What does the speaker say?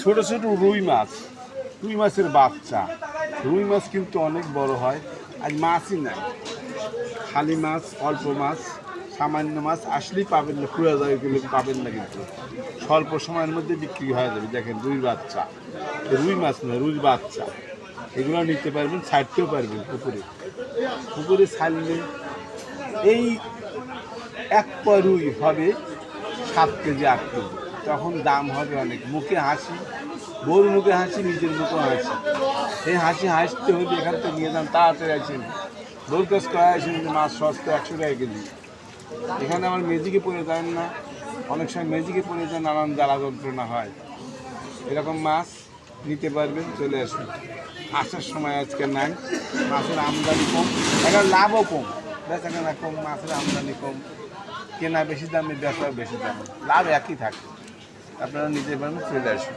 ছোট ছোট রুই মাছের বাচ্চা। রুই মাছ কিন্তু অনেক বড় হয়। আজ মাছই নাই, খালি মাছ, অল্প মাছ, সামান্য মাছ আসলেই পাবেন না, পুরো জায়গাগুলো পাবেন না, কিন্তু স্বল্প সময়ের মধ্যে বিক্রি হয়ে যাবে। দেখেন রুই বাচ্চা, রুই মাছ নয়, রুই বাচ্চা, এগুলো নিতে পারবেন, ছাড়তেও পারবেন পুকুরে ছাড়লে এই এক পয় রুই হবে 7 কেজি 8 কেজি, তখন দাম হবে অনেক। মুখে হাসি, বউর মুখে হাসি, নিজের মুখে হাসি। এই হাসি হাসতে হলে এখান থেকে নিয়ে যান, তাড়াতাড়ি আসেন। বউর কাজ করা আসেন যে মাছ সস্তা 100 টাকা কেজি। এখানে আমার মেজিকে পড়ে যায় না, অনেক সময় মেজিকে পড়ে যায়, নানান জ্বালা যন্ত্রণা হয়। এরকম মাছ নিতে পারবেন, চলে আসুন। আসার সময় আজকে নাই, মাছের আমদানি কম, এখন লাভও কম, বেচা কেনা কম, মাছের আমদানি কম, কেনা বেশি দামে, বেচা বেশি দামে, লাভ একই থাকে। আপনারা নিতে পারবেন, চলে আসুন।